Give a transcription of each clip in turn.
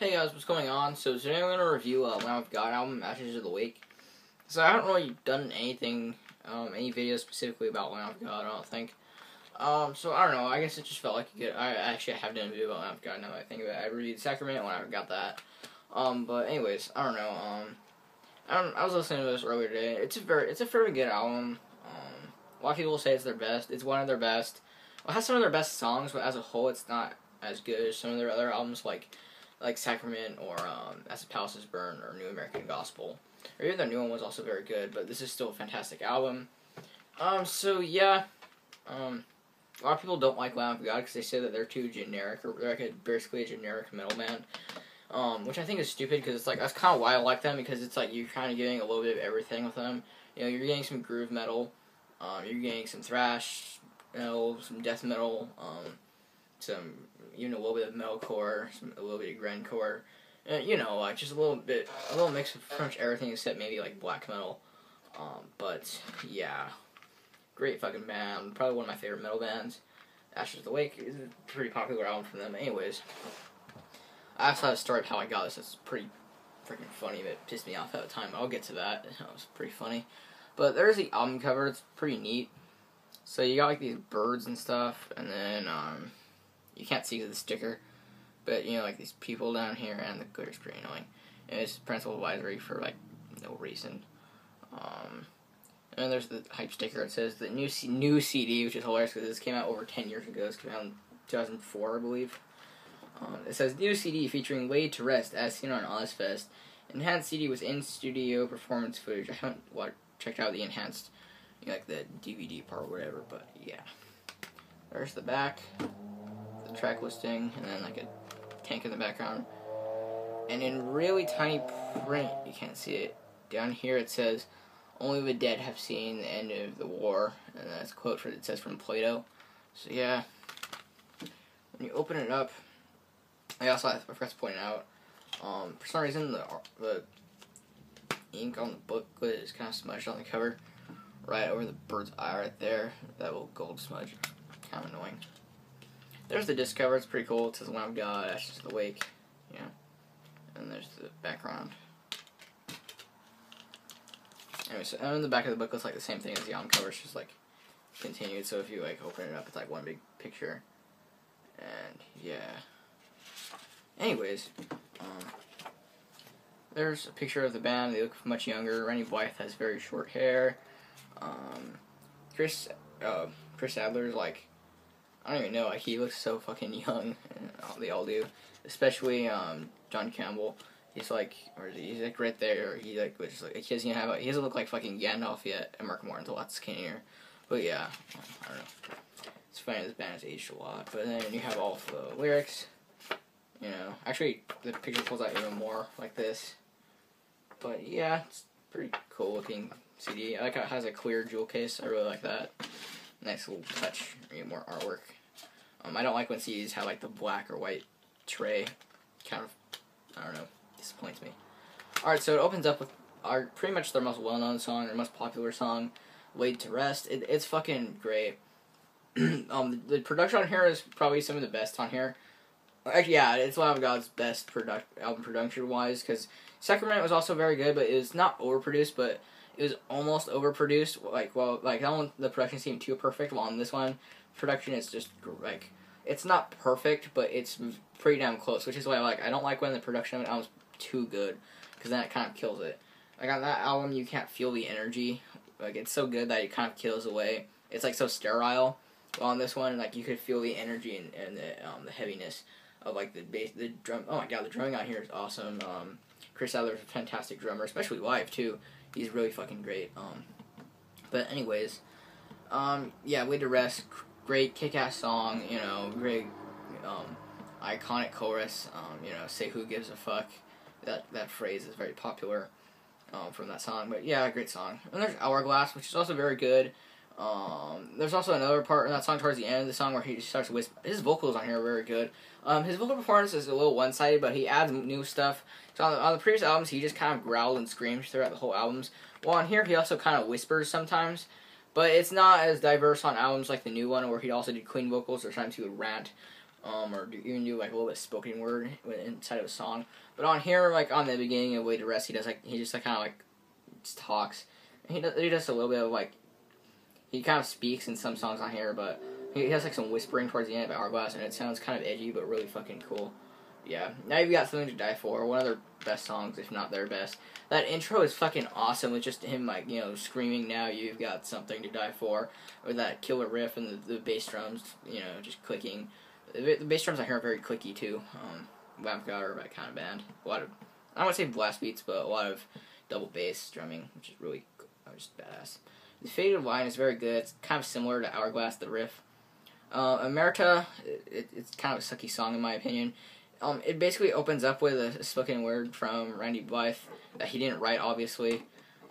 Hey guys, what's going on? So today I'm going to review Lamb of God album, Ashes of the Wake. So I haven't really done anything, any videos specifically about Lamb of God, I don't think. So I don't know, I guess it just felt like a good, I have done a video about Lamb of God now that I think of it. I reviewed Sacrament when I got that. But anyways, I don't know, I was listening to this earlier today. It's a very good album. A lot of people say it's their best. It's one of their best. Well, it has some of their best songs, but as a whole, it's not as good as some of their other albums, like Sacrament or As the Palaces Burn or New American Gospel. Or even their new one was also very good, but this is still a fantastic album. So yeah, a lot of people don't like Lamb of God because they say that they're too generic, or they're like basically a generic metal band. Which I think is stupid because it's like, that's kind of why I like them, because it's like you're kind of getting a little bit of everything with them. You know, you're getting some groove metal, you're getting some thrash, some death metal, some, even a little bit of metalcore, a little bit of grindcore, like just a little mix of pretty much everything except maybe like black metal. But yeah, great fucking band, probably one of my favorite metal bands. Ashes of the Wake is a pretty popular album from them. Anyways, I also have a story of how I got this. It's pretty freaking funny, but it pissed me off at the time. I'll get to that. It was pretty funny. But there's the album cover. It's pretty neat. So you got like these birds and stuff, and then you can't see the sticker, but like these people down here, and the glitter's pretty annoying. And it's parental advisory for like no reason. And then there's the hype sticker. It says the new CD, which is hilarious because this came out over 10 years ago. This came out in 2004, I believe. It says new CD featuring Laid to Rest as seen on Ozfest. Enhanced CD with in-studio performance footage. I haven't checked out the enhanced, like the DVD part or whatever, but yeah. There's the back, the track listing, and then like a tank in the background. And in really tiny print, you can't see it, down here it says, "Only the dead have seen the end of the war," and that's a quote it says from Plato. So yeah, when you open it up, I forgot to point out, for some reason the ink on the booklet is kind of smudged on the cover, right over the bird's eye right there. That little gold smudge, kind of annoying. There's the disc cover. It's pretty cool. It says Lamb of God, Ashes of the Wake, and there's the background. Anyway, so and in the back of the book looks like the same thing as the album cover. It's just like continued. So if you like open it up, it's like one big picture. And yeah. Anyways, there's a picture of the band. They look much younger. Rennie Blythe has very short hair. Chris Adler's like, I don't even know, like he looks so fucking young, and they all do. Especially John Campbell. He's like, he's like right there. He doesn't look like fucking Gandalf yet. And Mark Morton's a lot skinnier. But yeah, I don't know. It's funny this band has aged a lot. But then you have all of the lyrics. Actually, the picture pulls out even more like this. But yeah, it's pretty cool looking CD. I like how it has a clear jewel case. I really like that. Nice little touch. More artwork. I don't like when CDs have like the black or white tray. Kind of, I don't know, disappoints me. Alright, so it opens up with pretty much their most well-known song, their most popular song, Laid to Rest. It's fucking great. The production on here is probably some of the best on here. Actually, yeah, it's one of God's best album production-wise, because Sacrament was also very good, but it was not overproduced, but it was almost overproduced. That one, the production seemed too perfect, while on this one, production is just, like, it's not perfect, but it's pretty damn close, which is why I don't like when the production of an album's too good, because then it kind of kills it. Like, on that album, you can't feel the energy. Like, it's so good that it kind of kills away. It's, like, so sterile. While on this one, like, you could feel the energy and the heaviness of like the bass, the drum. Oh my god, the drumming on here is awesome. Chris Adler's a fantastic drummer, especially live too. He's really fucking great. But anyways, yeah, Laid to Rest, great kick-ass song. Great, iconic chorus. Say who gives a fuck. That phrase is very popular from that song. But yeah, great song. And there's Hourglass, which is also very good. There's also another part in that song towards the end of the song where he starts to whisper. His vocals on here are very good. His vocal performance is a little one-sided, but he adds new stuff. So on the previous albums, he just kind of growled and screamed throughout the whole albums. Well, on here, he also kind of whispers sometimes, but it's not as diverse on albums like the new one, where he also did clean vocals, or sometimes he would rant. or even do like a little bit of spoken word inside of a song. But on here, like on the beginning of Way to Rest, he just like kind of like just talks. He does a little bit of like, he kind of speaks in some songs on here, but he has like some whispering towards the end of Hourglass, and it sounds kind of edgy but really fucking cool. Yeah, now you've got Something to Die For, one of their best songs, if not their best. That intro is fucking awesome with just him, like, you know, screaming, now you've got something to die for, with that killer riff and the bass drums, you know, just clicking. The bass drums I hear are very clicky, too. Lamb of God are that kind of band. A lot of, I don't want to say blast beats, but a lot of double bass drumming, which is really just badass. The Faded Line is very good. It's kind of similar to Hourglass, the riff. Emerita, it's kind of a sucky song in my opinion. It basically opens up with a spoken word from Randy Blythe that he didn't write, obviously.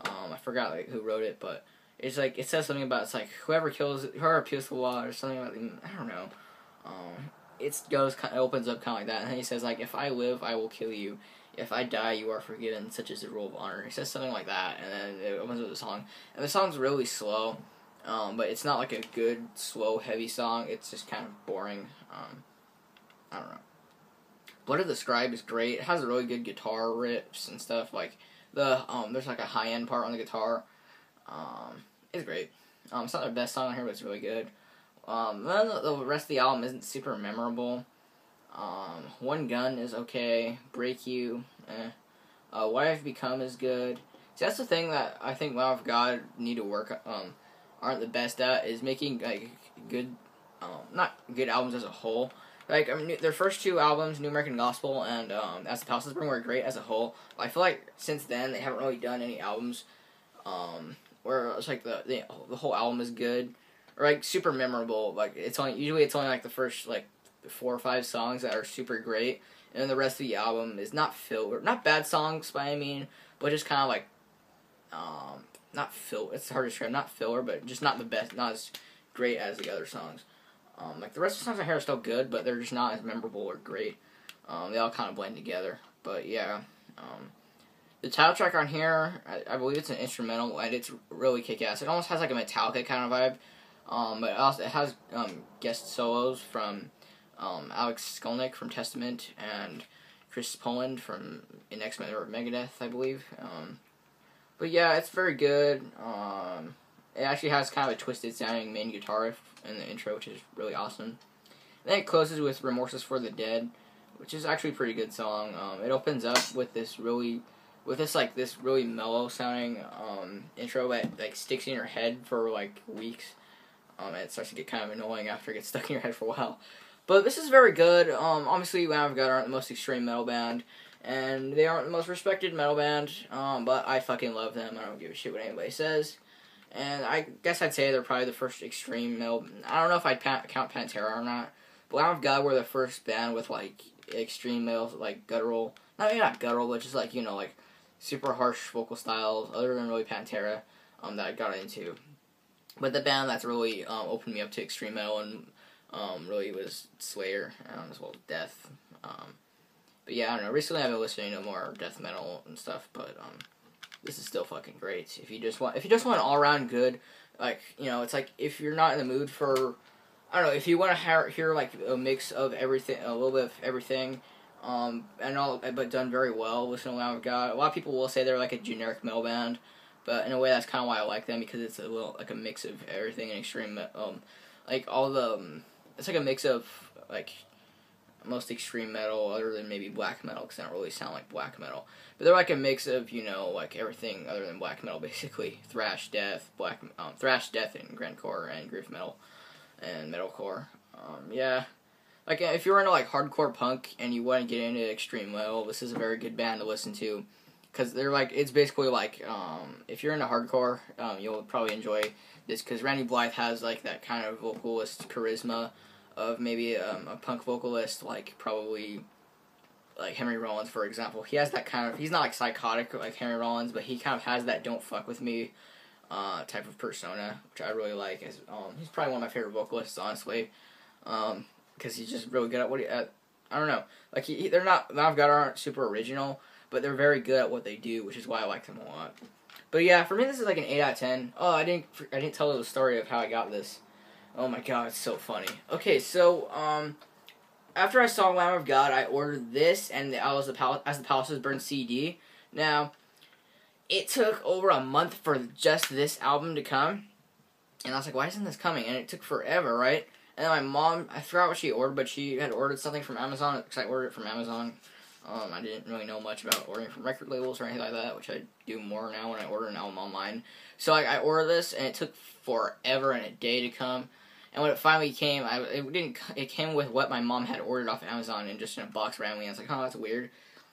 I forgot like who wrote it, but it's like it says something about, it's like whoever appeals to the law or something about, I don't know. It opens up kind of like that, and then he says like, if I live, I will kill you. If I die, you are forgiven. Such is the rule of honor. He says something like that, and then it opens with the song, and the song's really slow. But it's not like a good, slow, heavy song. It's just kind of boring. I don't know. Blood of the Scribe is great. It has really good guitar riffs and stuff. Like, there's like a high-end part on the guitar. It's great. It's not their best song on here, but it's really good. Then the rest of the album isn't super memorable. One Gun is okay. Break You, What I've Become is good. See, that's the thing that I think Lamb of God need to work aren't the best at, is making like good, not good albums as a whole. Like, I mean, their first two albums, New American Gospel and As the Palaces Burn, were great as a whole. But I feel like since then they haven't really done any albums where it's like the whole album is good or like super memorable. Like usually it's only like the first like 4 or 5 songs that are super great, and then the rest of the album is not bad songs by any mean, but just kind of like not filler. It's hard to describe. Not filler, but just not the best. Not as great as the other songs. Like the rest of the songs on here are still good, but they're just not as memorable or great. They all kind of blend together. But yeah, the title track on here, I believe it's an instrumental, and it's really kick-ass. It almost has like a Metallica kind of vibe. But it has guest solos from Alex Skolnick from Testament and Chris Poland from In X-Men or Megadeth, I believe. But yeah, it's very good. It actually has kind of a twisted sounding main guitar riff in the intro, which is really awesome. Then it closes with Remorses for the Dead, which is actually a pretty good song. It opens up with this really mellow sounding intro that like sticks in your head for like weeks. And it starts to get kind of annoying after it gets stuck in your head for a while. But this is very good. Obviously, Lamb of God aren't the most extreme metal band, and they aren't the most respected metal band, but I fucking love them. I don't give a shit what anybody says. And I guess I'd say they're probably the first extreme metal. I don't know if I'd count Pantera or not, but Lamb of God were the first band with, like, extreme metal, like, guttural, not guttural, but just, like, you know, like, super harsh vocal styles, other than really Pantera, that I got into. But the band that's really opened me up to extreme metal and really was Slayer, as well as Death. But yeah, I don't know. Recently, I've been listening to more death metal and stuff. But this is still fucking great. If you just want all around good, like, you know, it's like if you're not in the mood for, I don't know, if you want to hear like a mix of everything, a little bit of everything, and all, but done very well. Listen to Lamb of God. A lot of people will say they're like a generic metal band, but in a way, that's kind of why I like them, because it's a little like a mix of everything and extreme. Like all the, it's like a mix of like most extreme metal, other than maybe black metal, because they don't really sound like black metal. But they're like a mix of, you know, like everything other than black metal, basically. Thrash, death, and grindcore, and groove metal, and metalcore. Yeah. Like, if you're into, like, hardcore punk, and you want to get into extreme metal, this is a very good band to listen to. Because they're, like, it's basically, like, if you're into hardcore, you'll probably enjoy this, because Randy Blythe has, like, that kind of vocalist charisma of maybe a punk vocalist, like, probably, like, Henry Rollins, for example. He has that kind of, he's not, like, psychotic like Henry Rollins, but he kind of has that don't fuck with me type of persona, which I really like. He's probably one of my favorite vocalists, honestly, because he's just really good at what I don't know. Like, they're not, Lamb of God aren't super original, but they're very good at what they do, which is why I like them a lot. But yeah, for me, this is like an 8 out of 10. Oh, I didn't tell the story of how I got this. Oh my god, it's so funny. Okay, so, after I saw Lamb of God, I ordered this and As the Palaces Burn CD. Now, it took over a month for just this album to come. And I was like, why isn't this coming? And it took forever, right? And then my mom, I forgot what she ordered, but she had ordered something from Amazon, because I ordered it from Amazon. I didn't really know much about ordering from record labels or anything like that, which I do more now when I order an album online. So I ordered this, and it took forever and a day to come. And when it finally came, it came with what my mom had ordered off Amazon and just in a box randomly. And I was like, oh, that's weird.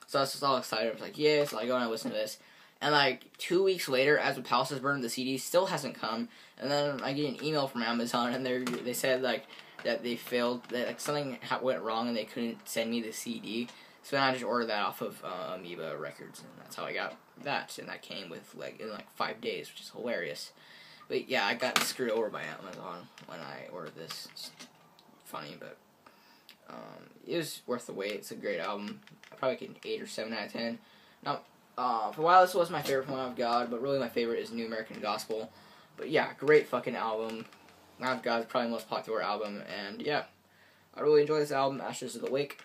So I was just all excited. I was like, yeah. So I go and I listen to this. And like 2 weeks later, As the Palaces Burn, the CD still hasn't come. And then I get an email from Amazon, and they said like that they failed, that like something went wrong, and they couldn't send me the CD. So then I just ordered that off of Amoeba Records, and that's how I got that. And that came with in 5 days, which is hilarious. But yeah, I got screwed over by Amazon when I ordered this. It's funny, but it was worth the wait. It's a great album. I probably get an 8 or 7 out of 10. Now, for a while, this was my favorite from Lamb of God, but really my favorite is New American Gospel. But yeah, great fucking album. Lamb of God is probably the most popular album, and yeah, I really enjoy this album, Ashes of the Wake.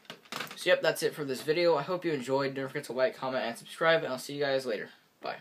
So yep, that's it for this video. I hope you enjoyed. Don't forget to like, comment, and subscribe, and I'll see you guys later. Bye.